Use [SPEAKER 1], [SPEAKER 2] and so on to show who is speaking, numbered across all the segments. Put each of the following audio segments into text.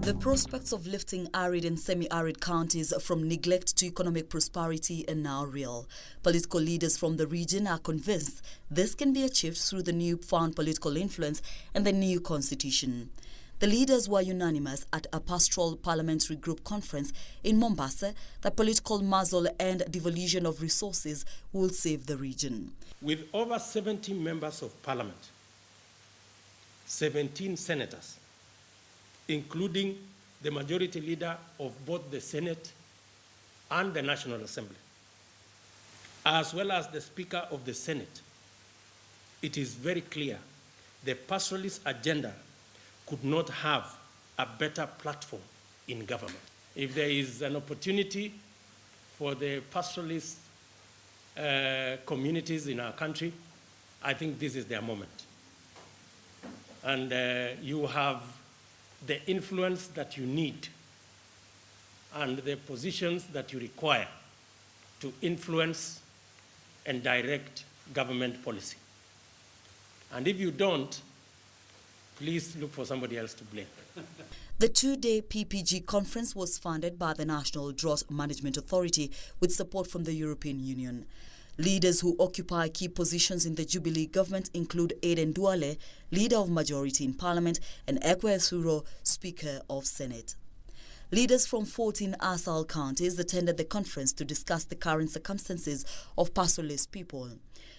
[SPEAKER 1] The prospects of lifting arid and semi-arid counties from neglect to economic prosperity are now real. Political leaders from the region are convinced this can be achieved through the newfound political influence and the new constitution. The leaders were unanimous at a pastoral parliamentary group conference in Mombasa that political muzzle and devolution of resources will save the region.
[SPEAKER 2] With over 70 members of parliament, 17 senators, including the majority leader of both the Senate and the National Assembly, as well as the Speaker of the Senate, it is very clear the pastoralist agenda could not have a better platform in government. If there is an opportunity for the pastoralist communities in our country, I think this is their moment. And you have the influence that you need and the positions that you require to influence and direct government policy. And if you don't, please look for somebody else to blame.
[SPEAKER 1] The two-day Ppg conference was funded by the National Drought Management Authority with support from the European Union. Leaders who occupy key positions in the Jubilee government include Aden Duale, Leader of Majority in Parliament, and Ekwe Ethuro, Speaker of Senate. Leaders from 14 ASAL counties attended the conference to discuss the current circumstances of pastoralist people.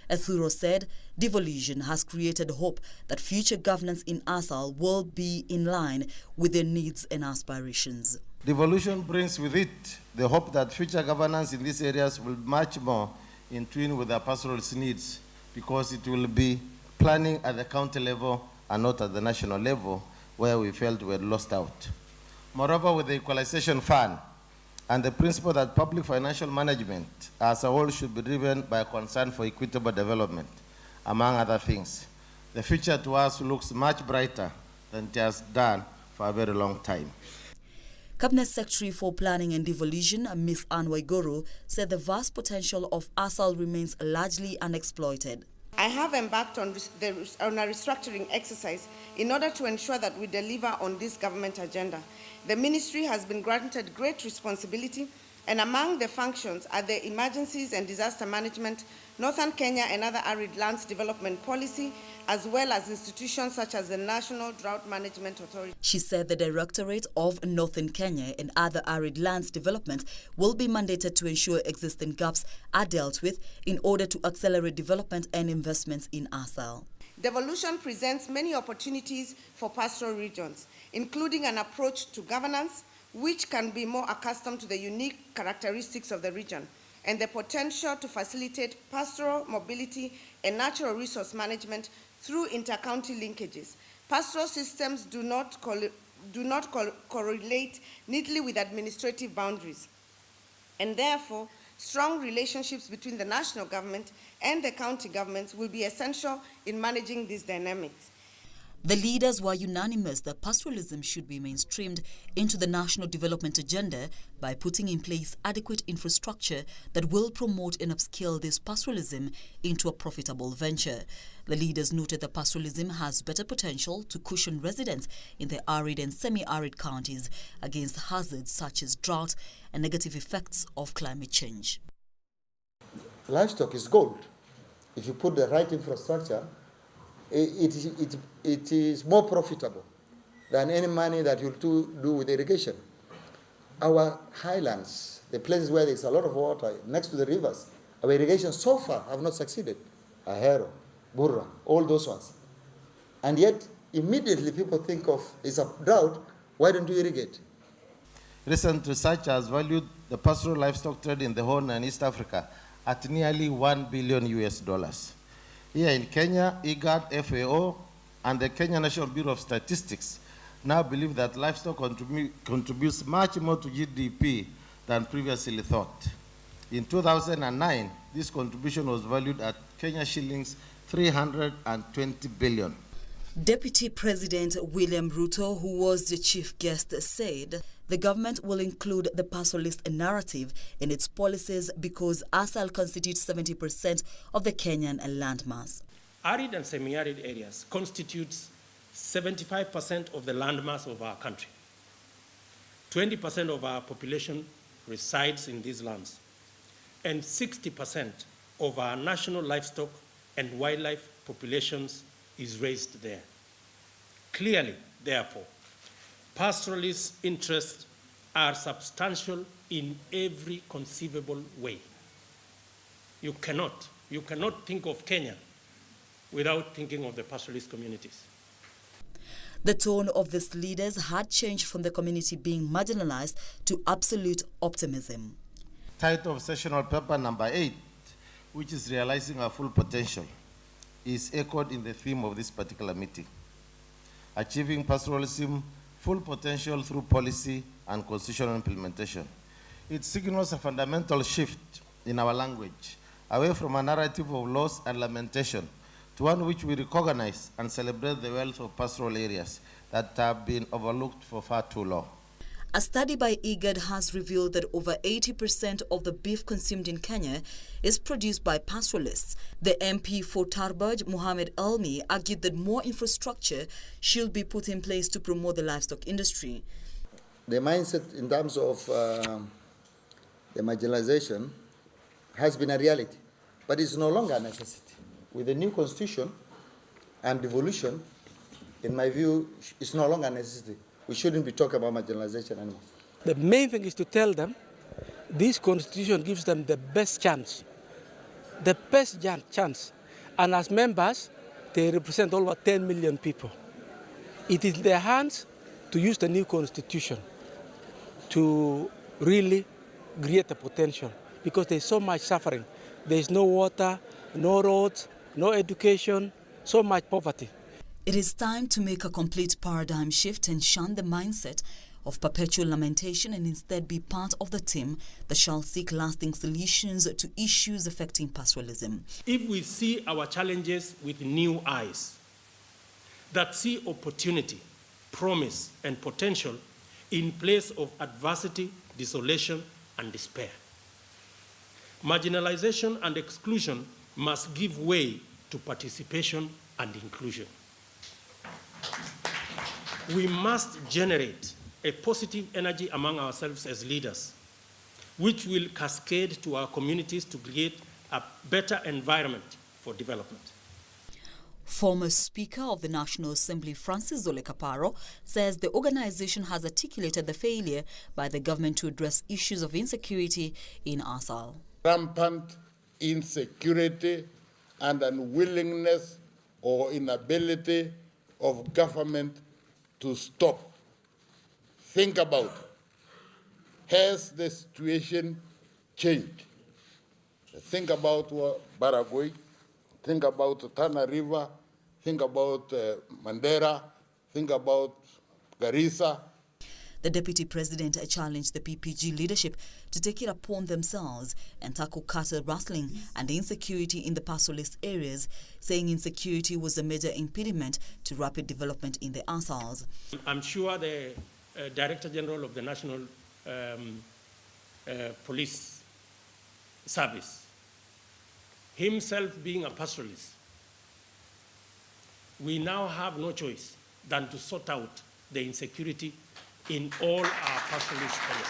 [SPEAKER 1] Ethuro said devolution has created hope that future governance in ASAL will be in line with their needs and aspirations.
[SPEAKER 3] Devolution brings with it the hope that future governance in these areas will be much more in tune with our pastoralist needs, because it will be planning at the county level and not at the national level, where we felt we had lost out. Moreover, with the equalization fund and the principle that public financial management as a whole should be driven by a concern for equitable development, among other things, the future to us looks much brighter than it has done for a very long time.
[SPEAKER 1] Cabinet Secretary for Planning and Devolution, Ms. Anne Waiguru, said the vast potential of ASAL remains largely unexploited.
[SPEAKER 4] I have embarked on a restructuring exercise in order to ensure that we deliver on this government agenda. The ministry has been granted great responsibility, and among the functions are the emergencies and disaster management, Northern Kenya and other arid lands development policy, as well as institutions such as the National Drought Management Authority.
[SPEAKER 1] She said the Directorate of Northern Kenya and other arid lands development will be mandated to ensure existing gaps are dealt with in order to accelerate development and investments in ASAL.
[SPEAKER 4] Devolution presents many opportunities for pastoral regions, including an approach to governance which can be more accustomed to the unique characteristics of the region, and the potential to facilitate pastoral mobility and natural resource management through inter-county linkages. Pastoral systems do not correlate neatly with administrative boundaries, and therefore strong relationships between the national government and the county governments will be essential in managing these dynamics.
[SPEAKER 1] The leaders were unanimous that pastoralism should be mainstreamed into the national development agenda by putting in place adequate infrastructure that will promote and upscale this pastoralism into a profitable venture. The leaders noted that pastoralism has better potential to cushion residents in the arid and semi-arid counties against hazards such as drought and negative effects of climate change.
[SPEAKER 5] Livestock is gold. If you put the right infrastructure, it is more profitable than any money that you'll do with irrigation. Our highlands, the places where there's a lot of water next to the rivers, our irrigation so far have not succeeded. Ahero, Burra, all those ones. And yet, immediately people think of, it's a drought, why don't you irrigate?
[SPEAKER 3] Recent research has valued the pastoral livestock trade in the Horn and East Africa at nearly $1 billion US. Here in Kenya, IGAD, FAO, and the Kenya National Bureau of Statistics now believe that livestock contributes much more to GDP than previously thought. In 2009, this contribution was valued at Kenya shillings 320 billion.
[SPEAKER 1] Deputy President William Ruto, who was the chief guest, said the government will include the pastoralist narrative in its policies because ASAL constitutes 70% of the Kenyan landmass.
[SPEAKER 2] Arid and semi-arid areas constitutes 75% of the landmass of our country. 20% of our population resides in these lands, and 60% of our national livestock and wildlife populations is raised there. Clearly, therefore, pastoralist interests are substantial in every conceivable way. You cannot think of Kenya without thinking of the pastoralist communities.
[SPEAKER 1] The tone of these leaders had changed from the community being marginalized to absolute optimism.
[SPEAKER 3] Title of sessional paper number 8, which is realizing our full potential, is echoed in the theme of this particular meeting. Achieving pastoralism full potential through policy and constitutional implementation. It signals a fundamental shift in our language, away from a narrative of loss and lamentation to one which we recognize and celebrate the wealth of pastoral areas that have been overlooked for far too long.
[SPEAKER 1] A study by IGAD has revealed that over 80% of the beef consumed in Kenya is produced by pastoralists. The MP for Tarbaj, Mohamed Almi, argued that more infrastructure should be put in place to promote the livestock industry.
[SPEAKER 5] The mindset in terms of the marginalization has been a reality, but it's no longer a necessity. With the new constitution and devolution, in my view, it's no longer a necessity. We shouldn't be talking about marginalization anymore.
[SPEAKER 6] The main thing is to tell them this constitution gives them the best chance. The best chance. And as members, they represent over 10 million people. It is in their hands to use the new constitution to really create the potential, because there's so much suffering. There's no water, no roads, no education, so much poverty.
[SPEAKER 1] It is time to make a complete paradigm shift and shun the mindset of perpetual lamentation and instead be part of the team that shall seek lasting solutions to issues affecting pastoralism.
[SPEAKER 2] If we see our challenges with new eyes, that see opportunity, promise, and potential in place of adversity, desolation, and despair. Marginalization and exclusion must give way to participation and inclusion. We must generate a positive energy among ourselves as leaders, which will cascade to our communities to create a better environment for development.
[SPEAKER 1] Former Speaker of the National Assembly, Francis Zole Kaparo, says the organization has articulated the failure by the government to address issues of insecurity in ASAL.
[SPEAKER 7] Rampant insecurity and unwillingness or inability of government to stop. Think about, has the situation changed? Think about Baragoi, think about Tana River, think about Mandera, think about Garissa.
[SPEAKER 1] The Deputy President challenged the PPG leadership to take it upon themselves and tackle cattle rustling and insecurity in the pastoralist areas, saying insecurity was a major impediment to rapid development in the ASALs.
[SPEAKER 2] I'm sure the Director General of the National Police Service, himself being a pastoralist, we now have no choice than to sort out the insecurity in all our pastoralist areas.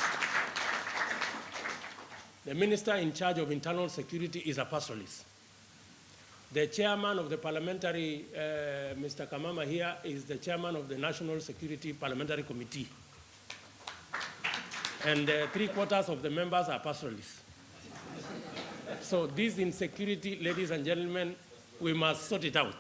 [SPEAKER 2] The minister in charge of internal security is a pastoralist. The chairman of the parliamentary, Mr. Kamama here, is the chairman of the National Security Parliamentary Committee. And 3/4 of the members are pastoralists. So this insecurity, ladies and gentlemen, we must sort it out.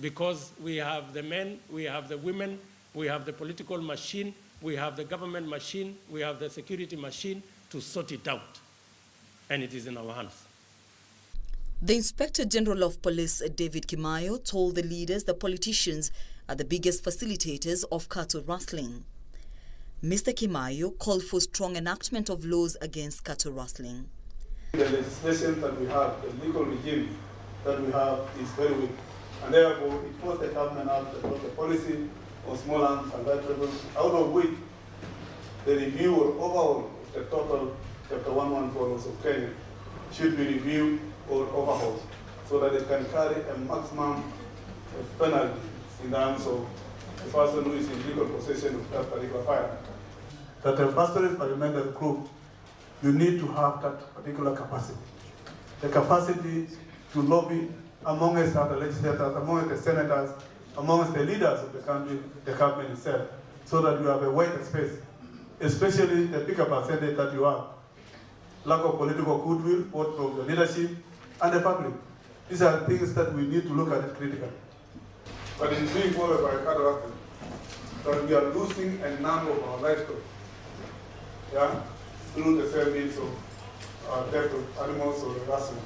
[SPEAKER 2] Because we have the men, we have the women, we have the political machine, we have the government machine, we have the security machine to sort it out. And it is in our hands.
[SPEAKER 1] The Inspector General of Police, David Kimayo, told the leaders that politicians are the biggest facilitators of cattle rustling. Mr. Kimayo called for strong enactment of laws against cattle rustling.
[SPEAKER 8] The legislation that we have, the legal regime that we have is very weak. And therefore, it forced the government out to adopt a policy on small arms and light weapons, out of which the review or overhaul of the total Chapter 114 laws of Kenya should be reviewed or overhauled so that it can carry a maximum penalty in terms of the person who is in legal possession of that particular firearm. That a pastoralist parliamentary group, you need to have that particular capacity. The capacity to lobby amongst other legislators, amongst the senators, amongst the leaders of the country, the government itself, so that you have a wider space, especially the bigger percentage that you have. Lack of political goodwill, both from the leadership and the public. These are things that we need to look at it critically. But in being followed by cattle rustling, that we are losing a number of our livestock, through the same means of death of animals or rustling.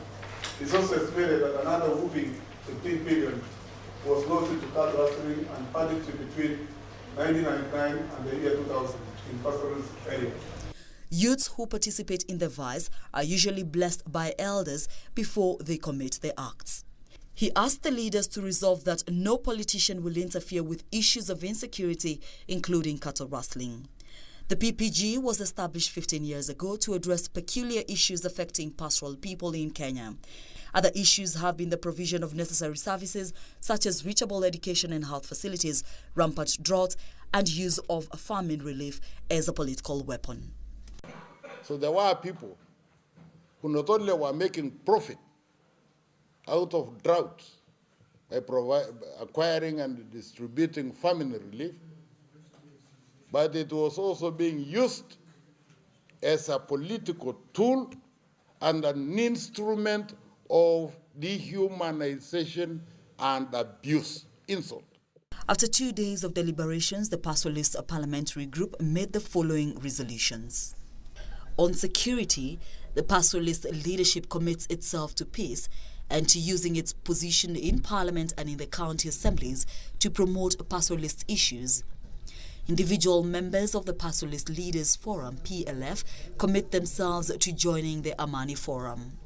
[SPEAKER 8] It's also estimated that another whooping 15 billion was lost to cattle rustling and banditry between 1999 and the year 2000 in pastoralist areas.
[SPEAKER 1] Youths who participate in the vice are usually blessed by elders before they commit their acts. He asked the leaders to resolve that no politician will interfere with issues of insecurity, including cattle rustling. The PPG was established 15 years ago to address peculiar issues affecting pastoral people in Kenya. Other issues have been the provision of necessary services such as reachable education and health facilities, rampant drought, and use of famine relief as a political weapon.
[SPEAKER 7] So there were people who not only were making profit out of drought by acquiring and distributing famine relief, but it was also being used as a political tool and an instrument of dehumanization and abuse, insult.
[SPEAKER 1] After 2 days of deliberations, the pastoralist parliamentary group made the following resolutions. On security, the pastoralist leadership commits itself to peace and to using its position in Parliament and in the county assemblies to promote pastoralist issues. Individual members of the Pastoralist Leaders Forum, PLF, commit themselves to joining the Amani Forum.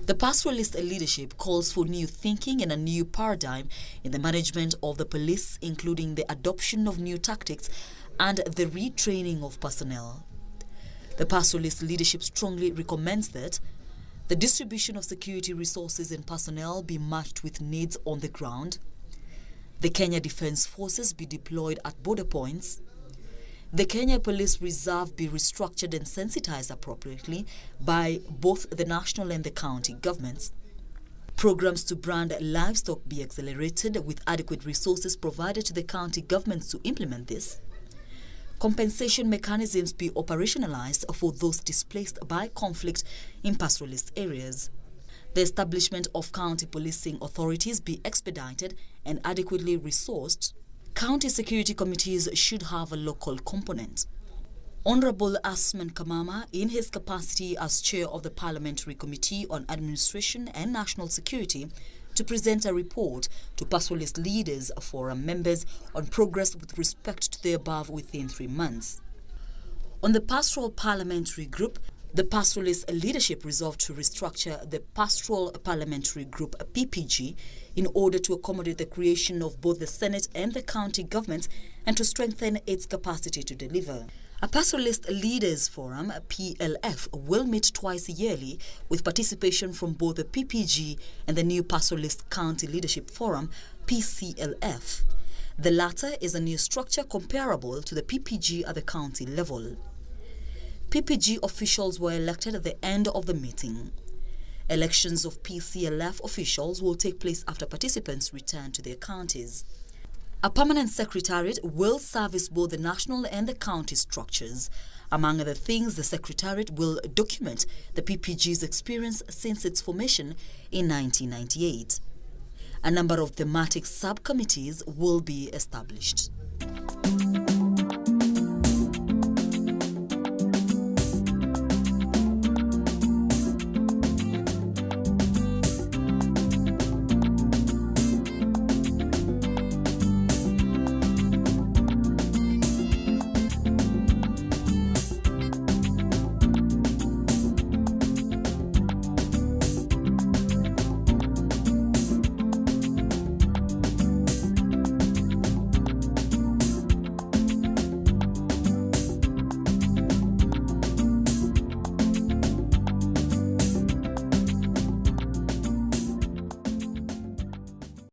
[SPEAKER 1] The pastoralist leadership calls for new thinking and a new paradigm in the management of the police, including the adoption of new tactics and the retraining of personnel. The pastoralist leadership strongly recommends that the distribution of security resources and personnel be matched with needs on the ground, the Kenya Defence Forces be deployed at border points, the Kenya Police Reserve be restructured and sensitized appropriately by both the national and the county governments, programs to brand livestock be accelerated with adequate resources provided to the county governments to implement this, compensation mechanisms be operationalized for those displaced by conflict in pastoralist areas. The establishment of county policing authorities be expedited and adequately resourced. County security committees should have a local component. Honorable Asman Kamama, in his capacity as chair of the Parliamentary Committee on Administration and National Security, to present a report to pastoralist leaders forum members on progress with respect to the above within 3 months. On the Pastoral Parliamentary Group, the pastoralist leadership resolved to restructure the Pastoral Parliamentary Group, PPG, in order to accommodate the creation of both the Senate and the county government and to strengthen its capacity to deliver. A Pastoralist Leaders Forum, PLF, will meet twice yearly with participation from both the PPG and the new Pastoralist County Leadership Forum, PCLF. The latter is a new structure comparable to the PPG at the county level. PPG officials were elected at the end of the meeting. Elections of PCLF officials will take place after participants return to their counties. A permanent secretariat will service both the national and the county structures. Among other things, the secretariat will document the PPG's experience since its formation in 1998. A number of thematic subcommittees will be established.